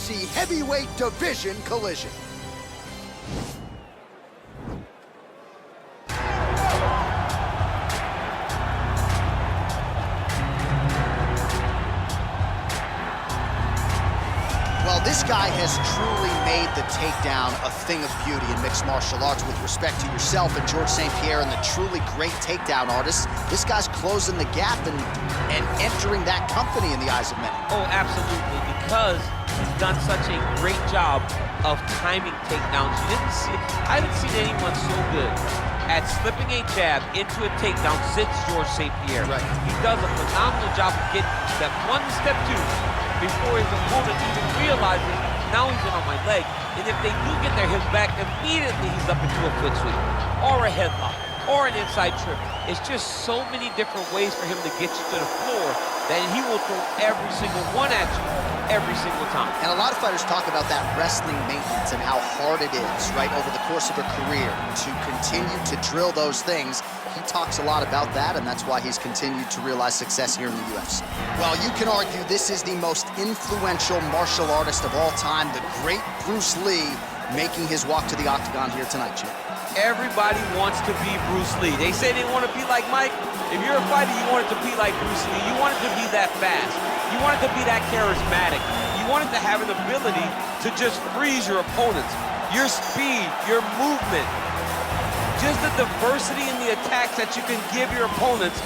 UFC heavyweight division collision. Well, this guy has truly made the takedown a thing of beauty in mixed martial arts. With respect to yourself and George St. Pierre and the truly great takedown artists, this guy's closing the gap and entering that company in the eyes of many. Oh, absolutely, because he's done such a great job of timing takedowns. I haven't seen anyone so good at slipping a jab into a takedown since George St. Pierre. Right. He does a phenomenal job of getting step one to step two before his opponent even realizes now he's in on my leg. And if they do get their hips back, immediately he's up into a foot sweep or a headlock or an inside trip. It's just so many different ways for him to get you to the floor that he will throw every single one at you every single time. And a lot of fighters talk about that wrestling maintenance and how hard it is, right, over the course of a career to continue to drill those things. He talks a lot about that, and that's why he's continued to realize success here in the UFC. Well, you can argue this is the most influential martial artist of all time, the great Bruce Lee, making his walk to the octagon here tonight, Jim. Everybody wants to be Bruce Lee. They say they want to be like Mike. If you're a fighter, you want it to be like Bruce Lee. You want it to be that fast. You want it to be that charismatic. You want it to have an ability to just freeze your opponents. Your speed, your movement, just the diversity in the attacks that you can give your opponents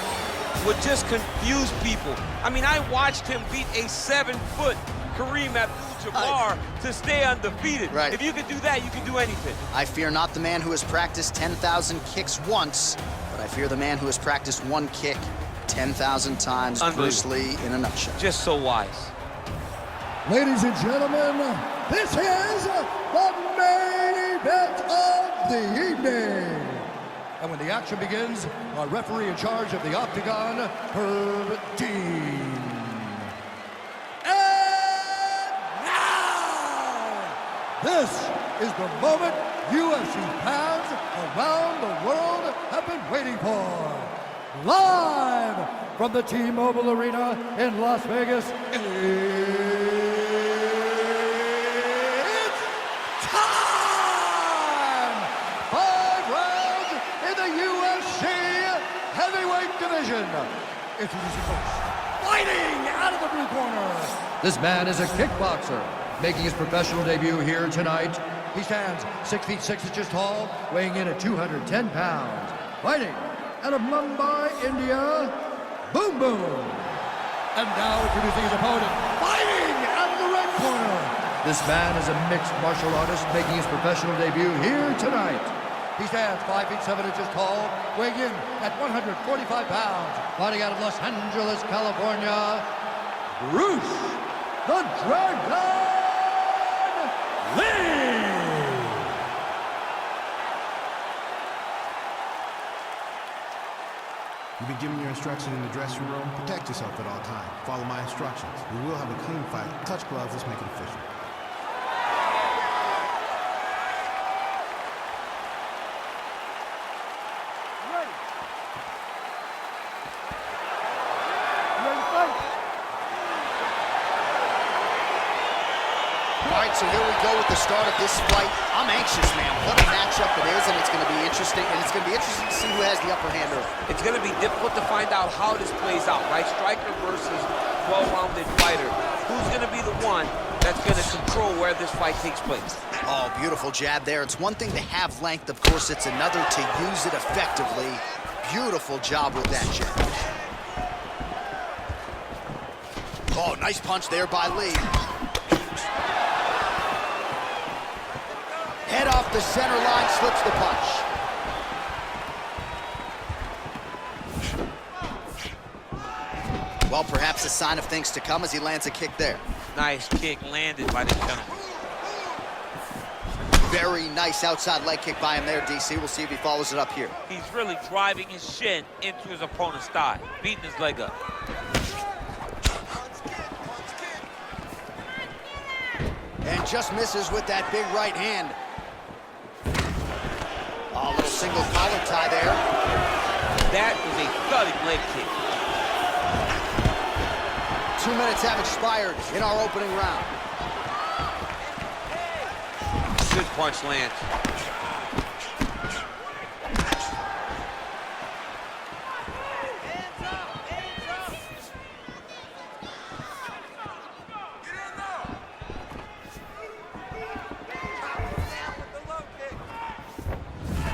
would just confuse people. I mean, I watched him beat a 7-foot Kareem Abdul-Jabbar to stay undefeated. Right. If you can do that, you can do anything. I fear not the man who has practiced 10,000 kicks once, but I fear the man who has practiced one kick 10,000 times. Bruce Lee in a nutshell. Just so wise. Ladies and gentlemen, this is the main event of the evening. And when the action begins, our referee in charge of the octagon, Herb Dean. And now, this is the moment UFC fans around the world have been waiting for. Live from the T-Mobile Arena in Las Vegas, it's time! 5 rounds in the UFC heavyweight division. Introducing first, fighting out of the blue corner. This man is a kickboxer, making his professional debut here tonight. He stands 6 feet 6 inches tall, weighing in at 210 pounds. Fighting out of Mumbai, India, Boom Boom. And now introducing his opponent, fighting out of the red corner. This man is a mixed martial artist making his professional debut here tonight. He stands 5 feet 7 inches tall, weighing in at 145 pounds. Fighting out of Los Angeles, California, Bruce the Dragon Lee. You've been given your instructions in the dressing room. Protect yourself at all times. Follow my instructions. We will have a clean fight. Touch gloves. Let's make it official. Ready. Ready to fight. All right, so here we go with the start of this fight. I'm anxious, man. What a matchup it is, and it's going to be interesting. And it's going to be interesting to see who has the upper hand early. It's going to be difficult to find out how this plays out, right? Striker versus well-rounded fighter. Who's going to be the one that's going to control where this fight takes place? Oh, beautiful jab there. It's one thing to have length, of course. It's another to use it effectively. Beautiful job with that jab. Oh, nice punch there by Lee. Head off the center line, slips the punch. Well, perhaps a sign of things to come as he lands a kick there. Nice kick landed by this gentleman. Very nice outside leg kick by him there, DC. We'll see if he follows it up here. He's really driving his shin into his opponent's thigh, beating his leg up. And just misses with that big right hand. Oh, a little single collar tie there. That was a thudding leg kick. 2 minutes have expired in our opening round. punch lands.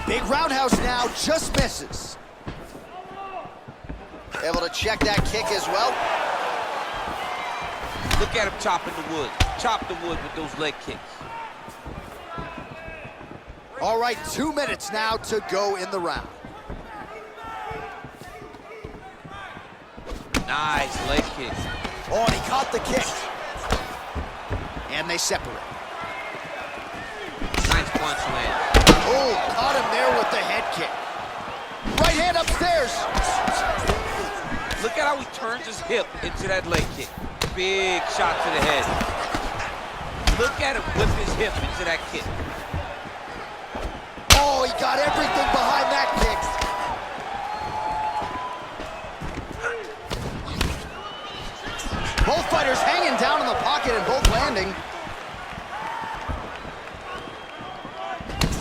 Big roundhouse now, just misses. Able to check that kick as well. Look at him chopping the wood. Chop the wood with those leg kicks. All right, 2 minutes now to go in the round. Nice leg kick. Oh, and he caught the kick. And they separate. Nice punch land. Oh, caught him there with the head kick. Right hand upstairs. Look at how he turns his hip into that leg kick. Big shot to the head. Look at him whip his hip into that kick. Oh, he got everything behind that kick. Both fighters hanging down in the pocket and both landing.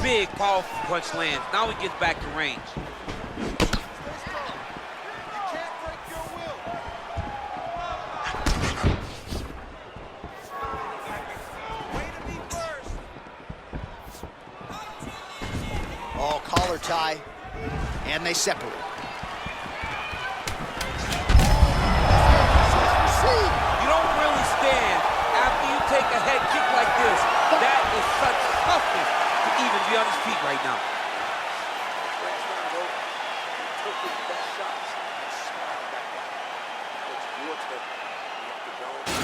Big, powerful punch lands. Now he gets back to range. Oh, collar tie, and they separate. You don't really stand after you take a head kick like this. That is such toughness to even be on his feet right now.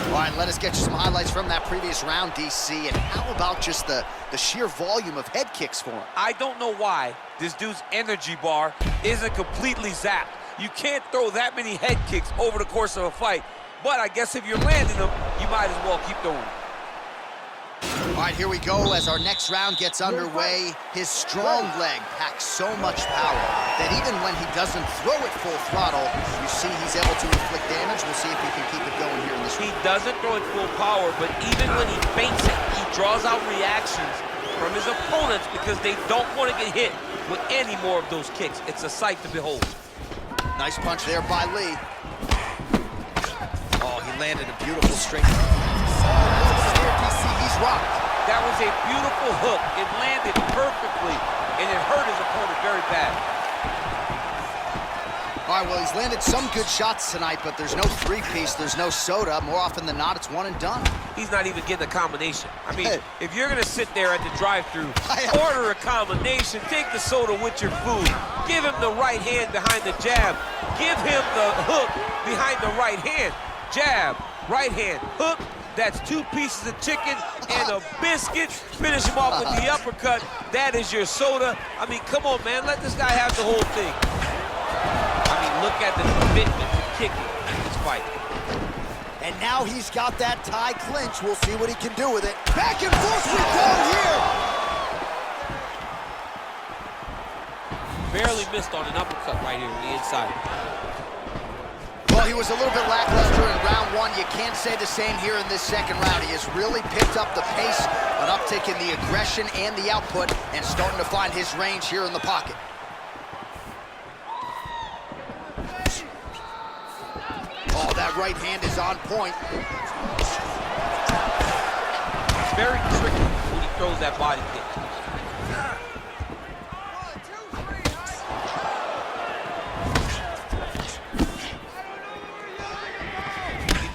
All right, let us get you some highlights from that previous round, DC. And how about just the sheer volume of head kicks for him? I don't know why this dude's energy bar isn't completely zapped. You can't throw that many head kicks over the course of a fight. But I guess if you're landing them, you might as well keep throwing them. All right, here we go as our next round gets underway. His strong leg packs so much power that even when he doesn't throw it full throttle, you see he's able to inflict damage. We'll see if he can keep it going here in this round. He doesn't throw it full power, but even when he feints it, he draws out reactions from his opponents because they don't want to get hit with any more of those kicks. It's a sight to behold. Nice punch there by Lee. Oh, he landed a beautiful straight. DC, he's rocked. That was a beautiful hook. It landed perfectly, and it hurt his opponent very bad. All right, well, he's landed some good shots tonight, but there's no three-piece, there's no soda. More often than not, it's one and done. He's not even getting a combination. I mean, if you're going to sit there at the drive-thru, order a combination, take the soda with your food, give him the right hand behind the jab, give him the hook behind the right hand, jab, right hand, hook. That's 2 pieces of chicken and a biscuit. Finish him off with the uppercut. That is your soda. I mean, come on, man. Let this guy have the whole thing. I mean, look at the commitment to kicking in this fight. And now he's got that tie clinch. We'll see what he can do with it. Back and forth we go here. Barely missed on an uppercut right here on the inside. Well, he was a little bit lackluster in round 1. You can't say the same here in this second round. He has really picked up the pace, an uptick in the aggression and the output, and starting to find his range here in the pocket. Oh, that right hand is on point. It's very tricky when he throws that body kick.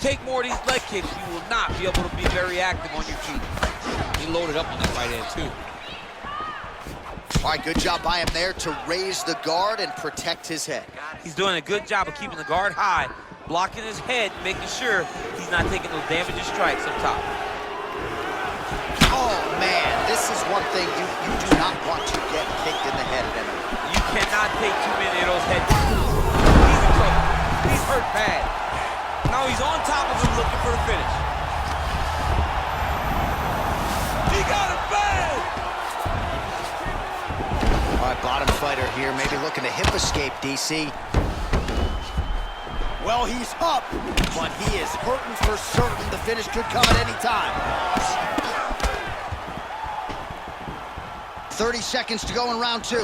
Take more of these leg kicks, you will not be able to be very active on your feet. He loaded up on that right hand, too. All right, good job by him there to raise the guard and protect his head. He's doing a good job of keeping the guard high, blocking his head, making sure he's not taking those damaging strikes up top. Oh, man, this is one thing you do not want to get kicked in the head at MMA. You cannot take too many of those head kicks. He's in trouble. He's hurt bad. Now he's on top of him looking for the finish. He got it bad! All right, bottom fighter here, maybe looking to hip escape, DC. Well, he's up, but he is hurting for certain. The finish could come at any time. 30 seconds to go in round 2.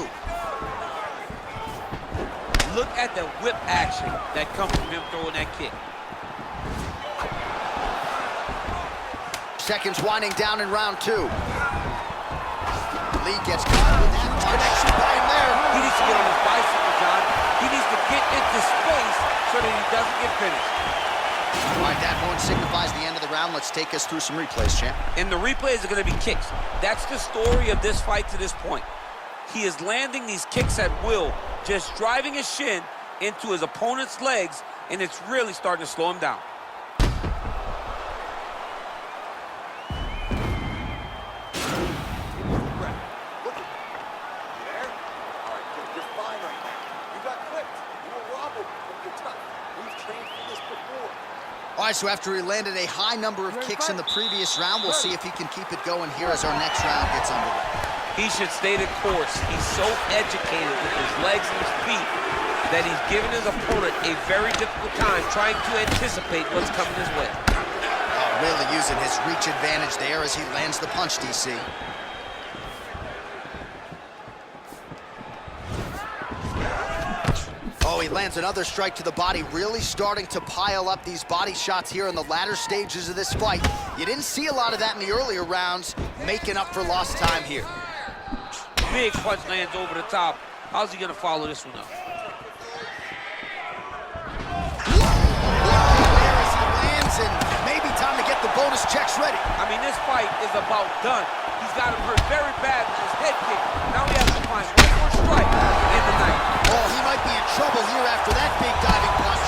Look at the whip action that comes from him throwing that kick. Seconds winding down in round 2. Lee gets caught with that connection by him there. He needs to get on his bicycle, John. He needs to get into space so that he doesn't get finished. All right, that horn signifies the end of the round. Let's take us through some replays, champ. And the replays are going to be kicks. That's the story of this fight to this point. He is landing these kicks at will, just driving his shin into his opponent's legs, and it's really starting to slow him down. All right, so after he landed a high number of kicks in the previous round, we'll see if he can keep it going here as our next round gets underway. He should stay the course. He's so educated with his legs and his feet that he's giving his opponent a very difficult time trying to anticipate what's coming his way. Oh, really using his reach advantage there as he lands the punch, DC. Oh, he lands another strike to the body, really starting to pile up these body shots here in the latter stages of this fight. You didn't see a lot of that in the earlier rounds, making up for lost time here. Big punch lands over the top. How's he gonna follow this one up? There as he lands, and maybe time to get the bonus checks ready. I mean, this fight is about done. He's got him hurt very bad with his head kick. Now he has to find one more strike in the night. Oh, he might be in trouble here after that big diving punch.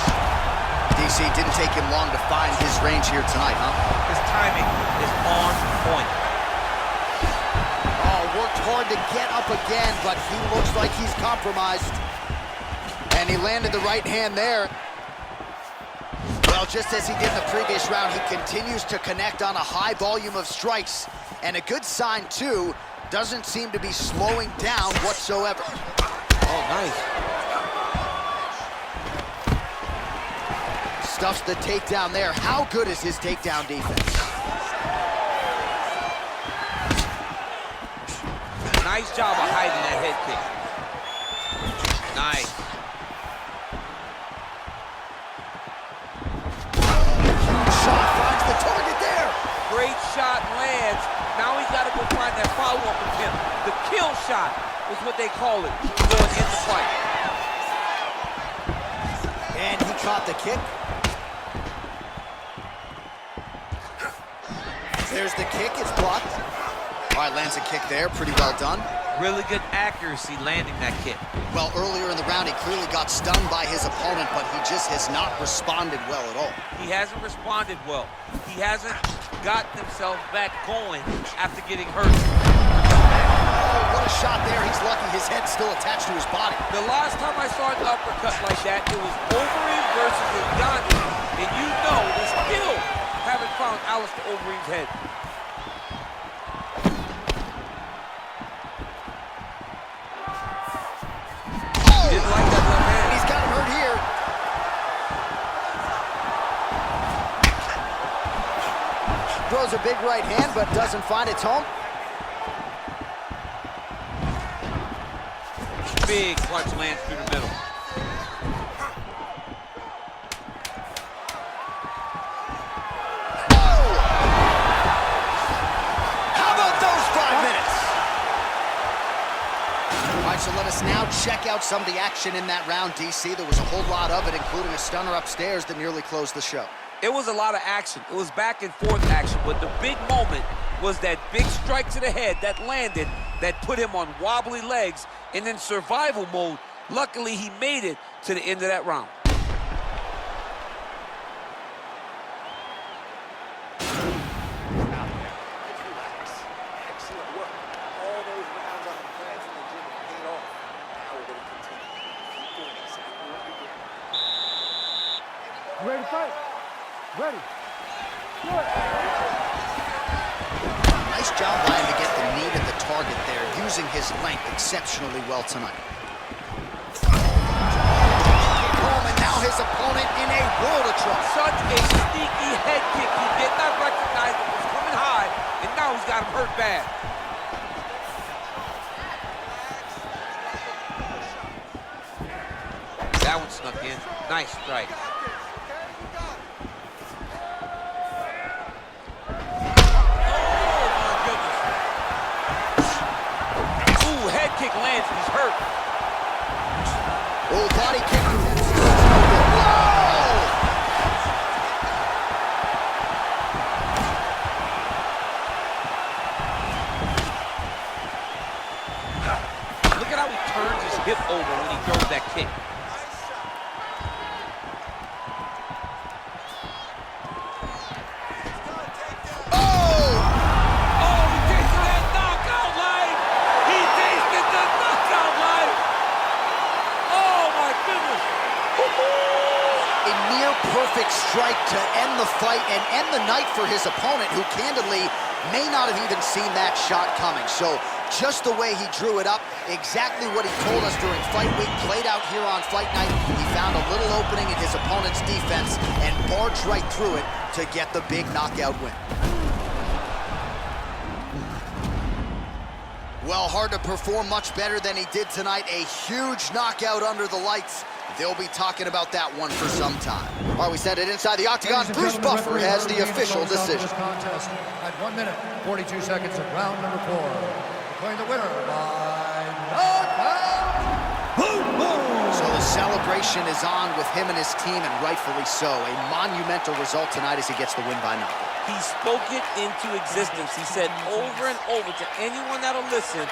DC, didn't take him long to find his range here tonight, huh? His timing is on point. Oh, worked hard to get up again, but he looks like he's compromised. And he landed the right hand there. Well, just as he did in the previous round, he continues to connect on a high volume of strikes. And a good sign, too, doesn't seem to be slowing down whatsoever. Oh, nice. Stuffs the takedown there. How good is his takedown defense? Nice job of hiding that head kick. Nice. Shot finds the target there. Great shot lands. Now he's got to go find that follow-up attempt. The kill shot is what they call it going into the fight. And he caught the kick. There's the kick, it's blocked. All right, lands a kick there, pretty well done. Really good accuracy landing that kick. Well, earlier in the round, he clearly got stunned by his opponent, but he just has not responded well at all. He hasn't responded well. He hasn't gotten himself back going after getting hurt. Oh, what a shot there. He's lucky his head's still attached to his body. The last time I saw an uppercut like that, it was Overeem versus Ngannou. And you know they still haven't found Alistair Overeem's head. Didn't like that left hand. He's got him hurt here. Throws a big right hand, but doesn't find its home. Big punch lands through the middle. So let us now check out some of the action in that round, DC. There was a whole lot of it, including a stunner upstairs that nearly closed the show. It was a lot of action. It was back and forth action, but the big moment was that big strike to the head that landed, that put him on wobbly legs, and in survival mode, luckily he made it to the end of that round. Ready to fight? Ready. Do it. Nice job by him to get the knee to the target there, using his length exceptionally well tonight. Home, and now his opponent in a world of trouble. Such a sneaky head kick. He did not recognize it was coming high, and now he's got him hurt bad. that one snuck in. Nice strike. Kick lands, he's hurt. Oh, body kick. Whoa! Look at how he turns his hip over when he throws that kick. Perfect strike to end the fight and end the night for his opponent, who candidly may not have even seen that shot coming. So just the way he drew it up, exactly what he told us during fight week, played out here on fight night. He found a little opening in his opponent's defense and barged right through it to get the big knockout win. Well, hard to perform much better than he did tonight. A huge knockout under the lights. They'll be talking about that one for some time. All right, we send it inside the octagon. Bruce Buffer has the official decision. Contest at 1 minute, 42 seconds of round number 4. Declaring the winner by knockout. Boom, boom. So the celebration is on with him and his team, and rightfully so. A monumental result tonight as he gets the win by knockout. He spoke it into existence. He said over and over to anyone that'll listen,